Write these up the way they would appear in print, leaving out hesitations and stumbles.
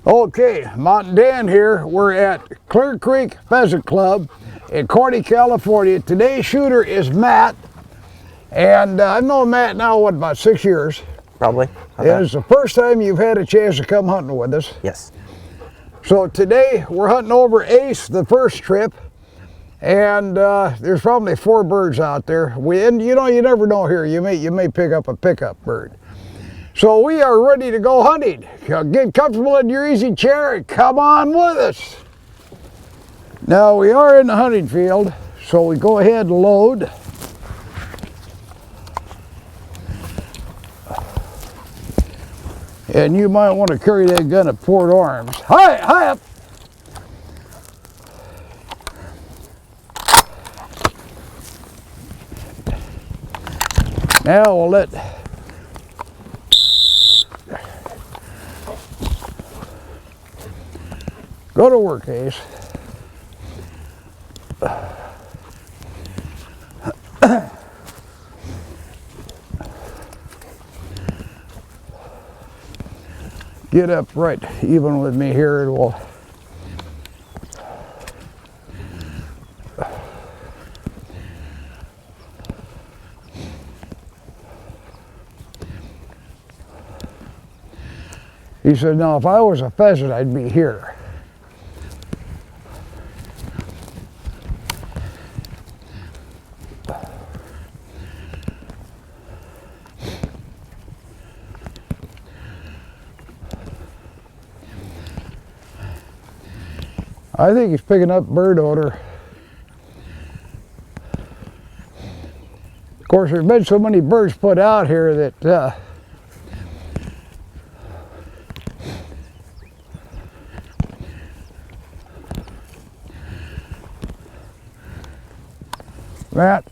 Okay, Mountain Dan here. We're at Clear Creek Pheasant Club in Cordy, California. Today's shooter is Matt, and I've known Matt now, what, about 6 years? Probably. Okay. And it's the first time you've had a chance to come hunting with us. Yes. So today we're hunting over Ace the first trip, and there's probably 4 birds out there. And you know, you never know here. You may pick up a pickup bird. So we are ready to go hunting. Get comfortable in your easy chair and come on with us. Now we are in the hunting field, so we go ahead and load. And you might want to carry that gun at port arms. Hi up. Now we'll let go to work, Ace. Get up right even with me here and we'll he said, now if I was a pheasant, I'd be here. I think he's picking up bird odor. Of course, there's been so many birds put out here that Matt.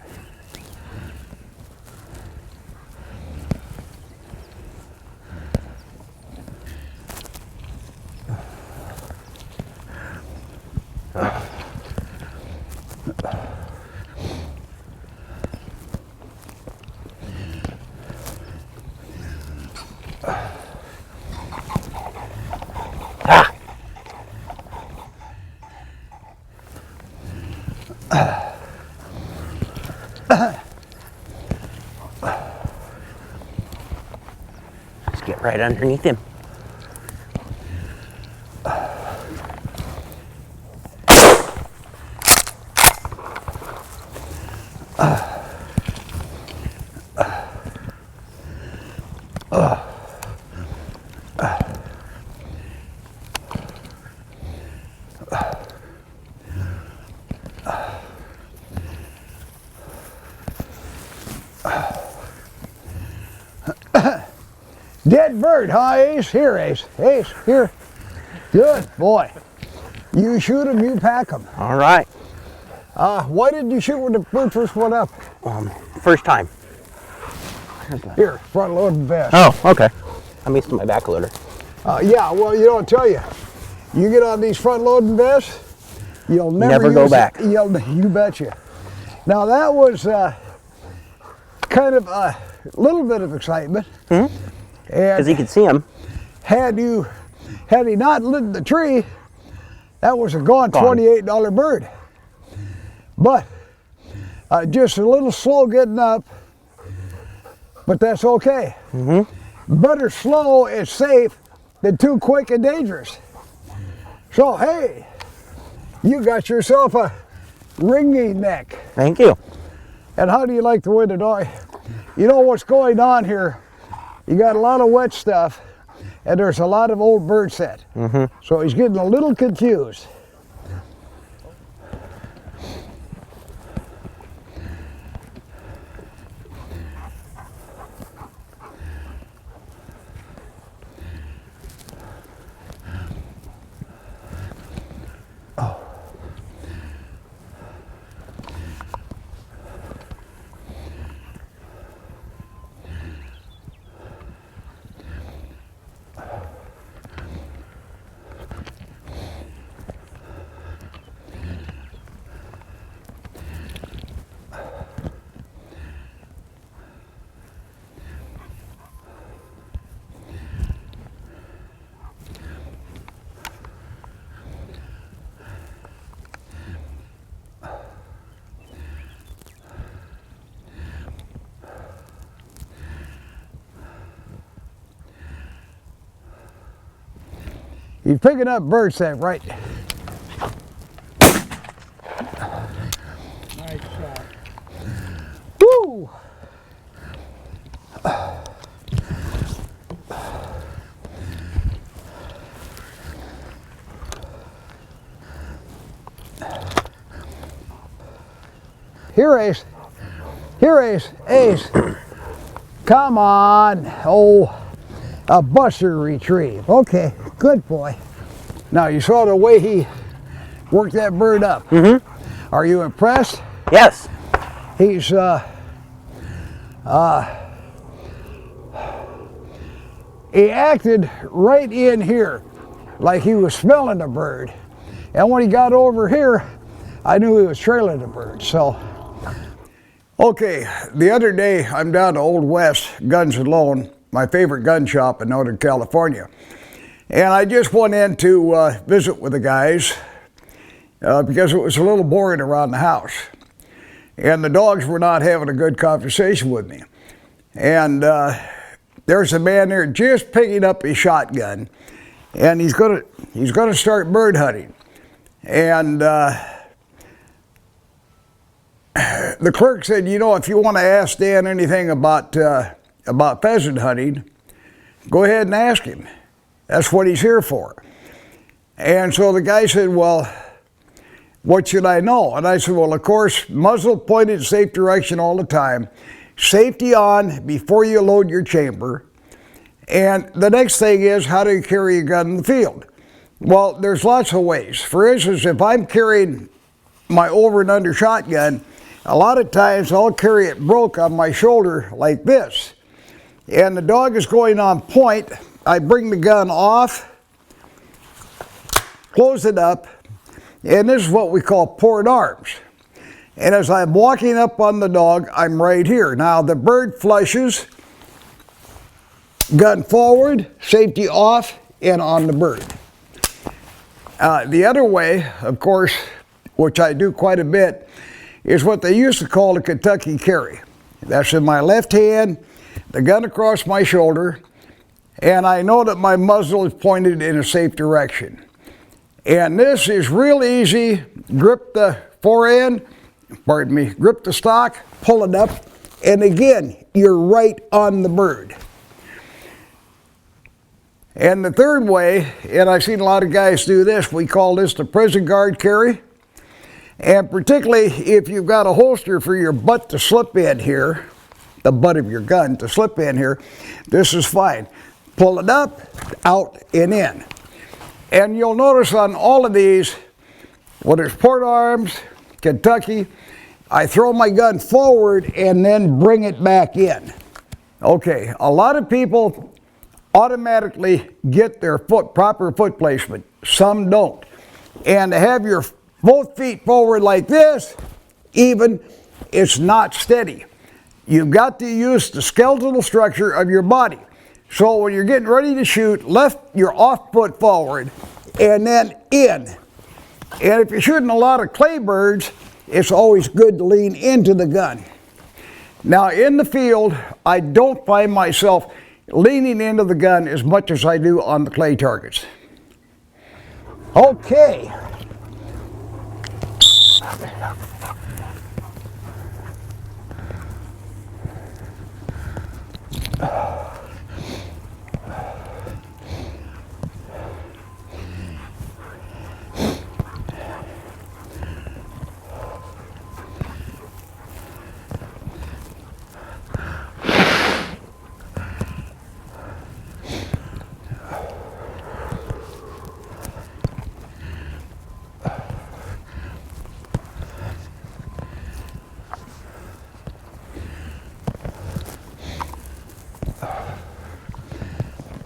Let's get right underneath him. Dead bird, huh, Ace? Here, Ace. Ace, here. Good boy. You shoot him, you pack him. All right. Why did you shoot when the bird first went up? First time. Here, front loading vest. Oh, okay. I'm used to my back loader. Yeah, well, you know, I'll tell you, you get on these front loading vests, you'll never go back. You betcha. Now that was kind of a little bit of excitement. Mm-hmm. Because you could see him. Had he not lit the tree, that was a gone $28 bird. But just a little slow getting up, but that's okay. Mm-hmm. Better slow and safe than too quick and dangerous. So hey, you got yourself a ringing neck. Thank you. And how do you like the way the dog? You know what's going on here? You got a lot of wet stuff, and there's a lot of old bird set. Mm-hmm. So he's getting a little confused. He's picking up bird scent, right? Nice shot. Woo! Here, Ace. Here, Ace. Ace. Come on. Oh, a buster retrieve. Okay, good boy. Now, you saw the way he worked that bird up. Mm-hmm. Are you impressed? Yes. He's, he acted right in here like he was smelling the bird. And when he got over here, I knew he was trailing the bird, so. Okay, the other day I'm down to Old West Guns and Loan, my favorite gun shop in Northern California. And I just went in to visit with the guys because it was a little boring around the house. And the dogs were not having a good conversation with me. And there's a man there just picking up his shotgun, and he's gonna start bird hunting. And the clerk said, you know, if you want to ask Dan anything about pheasant hunting, go ahead and ask him. That's what he's here for. And so the guy said, well, what should I know? And I said, well, of course, muzzle pointed safe direction all the time. Safety on before you load your chamber. And the next thing is, how do you carry a gun in the field? Well, there's lots of ways. For instance, if I'm carrying my over and under shotgun, a lot of times I'll carry it broke on my shoulder like this. And the dog is going on point. I bring the gun off, close it up, and this is what we call port arms. And as I'm walking up on the dog, I'm right here. Now the bird flushes, gun forward, safety off, and on the bird. The other way, of course, which I do quite a bit, is what they used to call a Kentucky carry. That's in my left hand, the gun across my shoulder, and I know that my muzzle is pointed in a safe direction. And this is real easy. Grip the forend, grip the stock, pull it up, and again, you're right on the bird. And the third way, and I've seen a lot of guys do this, we call this the prison guard carry. And particularly if you've got a holster for your butt to slip in here, the butt of your gun to slip in here, this is fine. Pull it up, out, and in. And you'll notice on all of these, whether it's port arms, Kentucky, I throw my gun forward and then bring it back in. Okay, a lot of people automatically get their proper foot placement. Some don't. And to have your both feet forward like this, even, it's not steady. You've got to use the skeletal structure of your body. So when you're getting ready to shoot, left your off foot forward and then in. And if you're shooting a lot of clay birds, it's always good to lean into the gun. Now in the field, I don't find myself leaning into the gun as much as I do on the clay targets. Okay.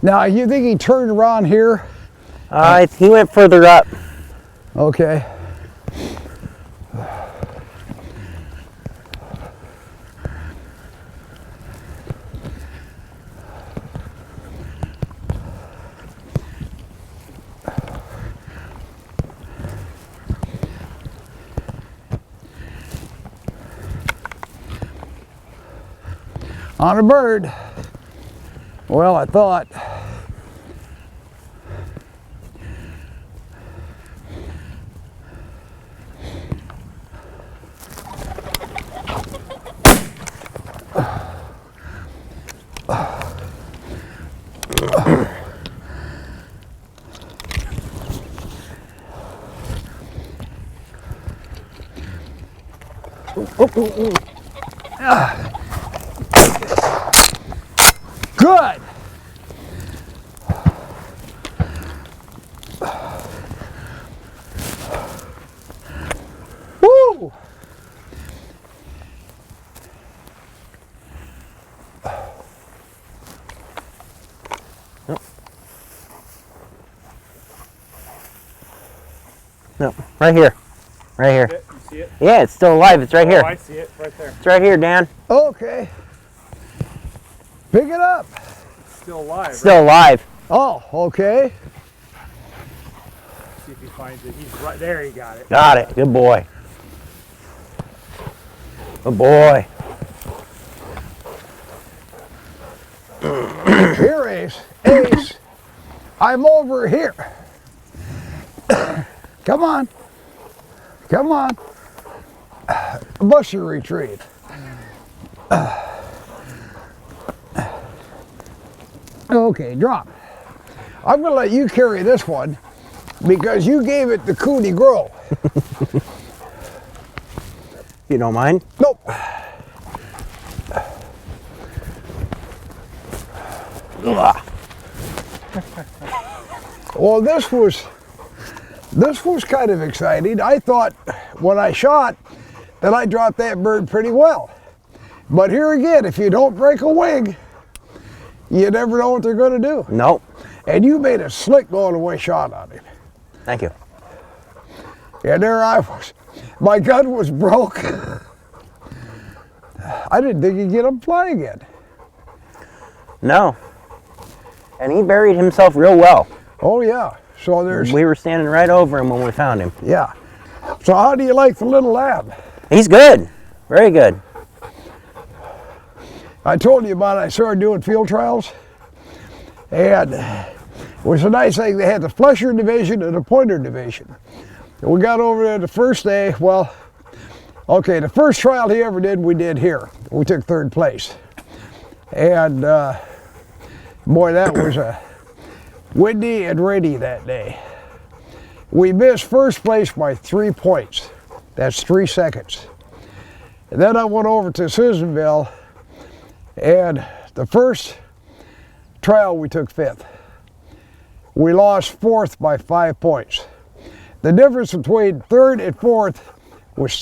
Now, you think he turned around here? He went further up. Okay. On a bird. Well, I thought. Good. Woo! No, right here. Right here. You see it? Yeah, it's still alive. It's right Oh, here. I see it right there. It's right here, Dan. Okay. Pick it up. Still alive. Still alive. Oh, okay. See if he finds it. He's right there. He got it. Got it. Good boy. Good boy. Here, Ace. Ace, I'm over here. Come on. Come on. Bust your retreat. Okay, drop. I'm going to let you carry this one because you gave it the Cooney Grow. You don't mind? Nope. Ugh. Well, this was kind of exciting. I thought when I shot that I dropped that bird pretty well. But here again, if you don't break a wing, you never know what they're going to do. Nope. And you made a slick going away shot on him. Thank you. And there I was. My gun was broke. I didn't think he'd get him flying again. No. And he buried himself real well. Oh yeah. So there's, We were standing right over him when we found him. yeah. So how do you like the little lab? He's good. Very good. I told you about I started doing field trials. And it was a nice thing. They had the Flusher division and the Pointer division. And we got over there the first day. Well, okay, the first trial he ever did, we did here. We took third place. And boy, that was windy and rainy that day. We missed first place by 3 points. That's 3 seconds. And then I went over to Susanville, and the first trial we took 5th. We lost 4th by 5 points. The difference between 3rd and 4th was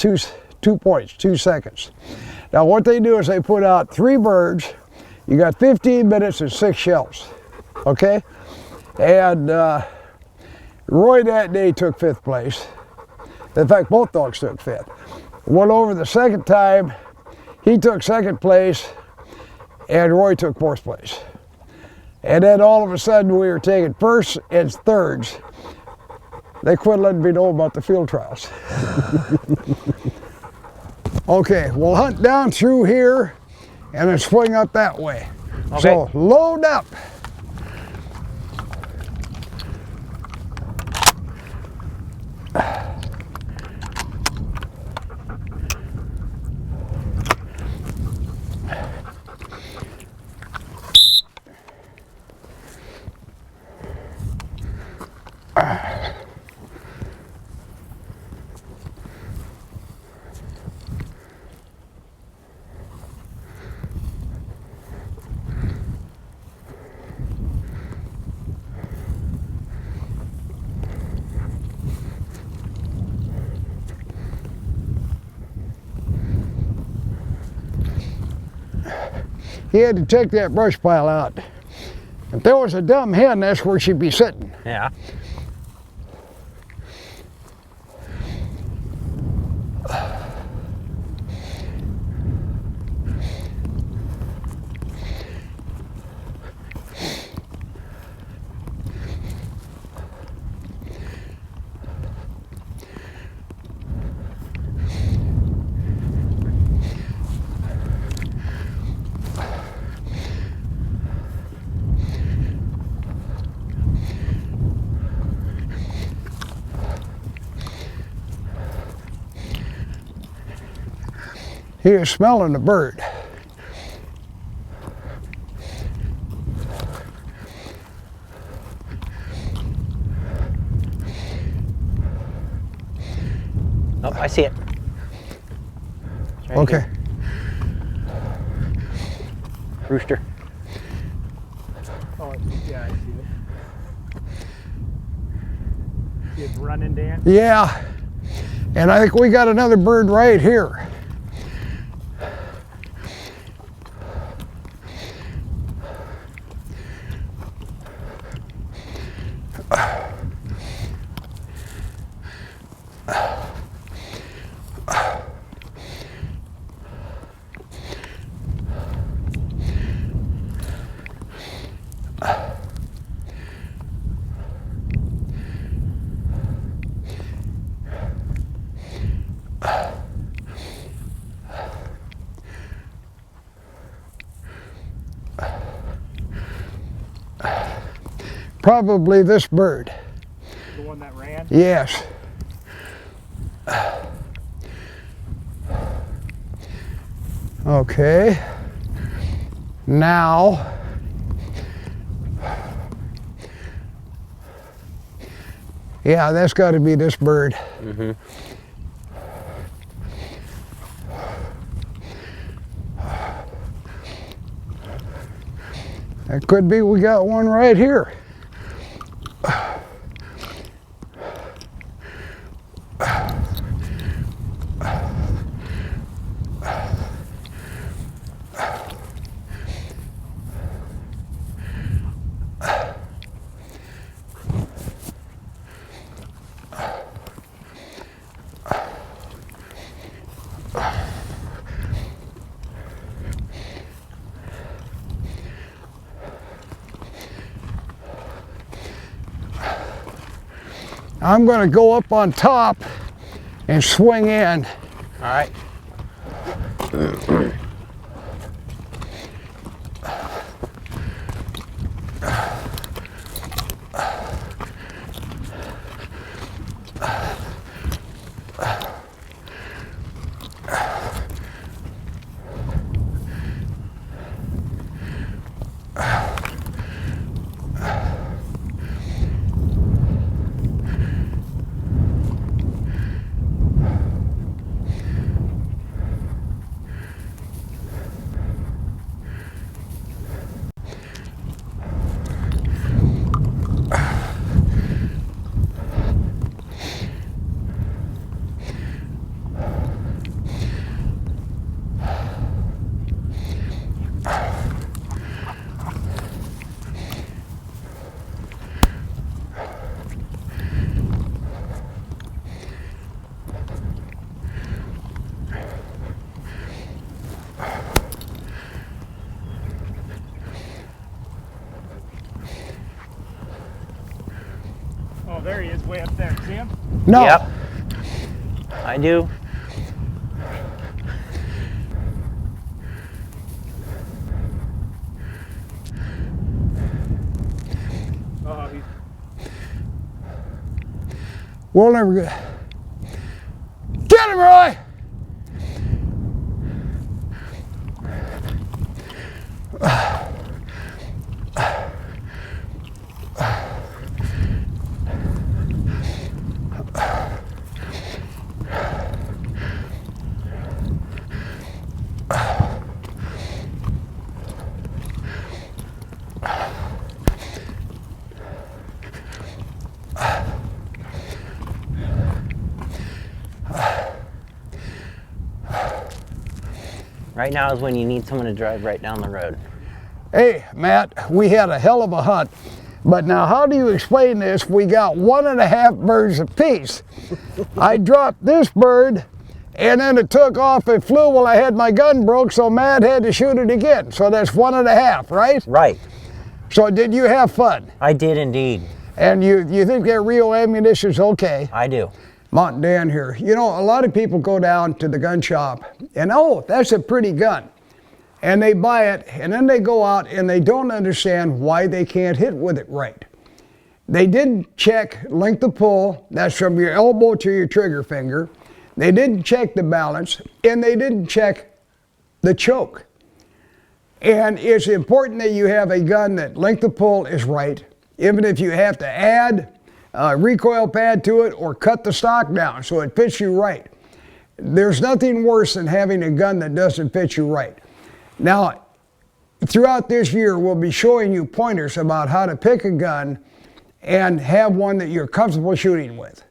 2 points, 2 seconds. Now what they do is they put out 3 birds. You got 15 minutes and 6 shells, okay? And Roy that day took 5th place. In fact, both dogs took 5th. Went over the second time, he took 2nd place, and Roy took 4th place. And then all of a sudden we were taking 1st and 3rds. They quit letting me know about the field trials. Okay, we'll hunt down through here and then swing up that way. Okay. So load up. He had to take that brush pile out. If there was a dumb hen, that's where she'd be sitting. Yeah. He was smelling the bird. Oh, I see it. Right Okay. here. Rooster. Oh, yeah, I see it. See it running, Dan? Yeah. And I think we got another bird right here. Probably this bird. The one that ran? Yes. Okay. Now, yeah, that's got to be this bird. Mm-hmm. It could be we got one right here. I'm going to go up on top and swing in. All right. Oh, there he is, way up there. See him? No. Yep. I do. Oh, he's We'll never get. Get him, Roy! Right now is when you need someone to drive right down the road. Hey, Matt, we had a hell of a hunt. But now, how do you explain this? We got 1.5 birds apiece. I dropped this bird, and then it took off and flew while I had my gun broke, so Matt had to shoot it again. So that's 1.5, right? Right. So did you have fun? I did indeed. And you think that Rio ammunition's okay? I do. Mountain Dan here. You know, a lot of people go down to the gun shop and, oh, that's a pretty gun. And they buy it, and then they go out and they don't understand why they can't hit with it right. They didn't check length of pull, that's from your elbow to your trigger finger. They didn't check the balance, and they didn't check the choke. And it's important that you have a gun that length of pull is right, even if you have to add a recoil pad to it or cut the stock down so it fits you right. there's nothing worse than having a gun that doesn't fit you right. Now, throughout this year, we'll be showing you pointers about how to pick a gun and have one that you're comfortable shooting with.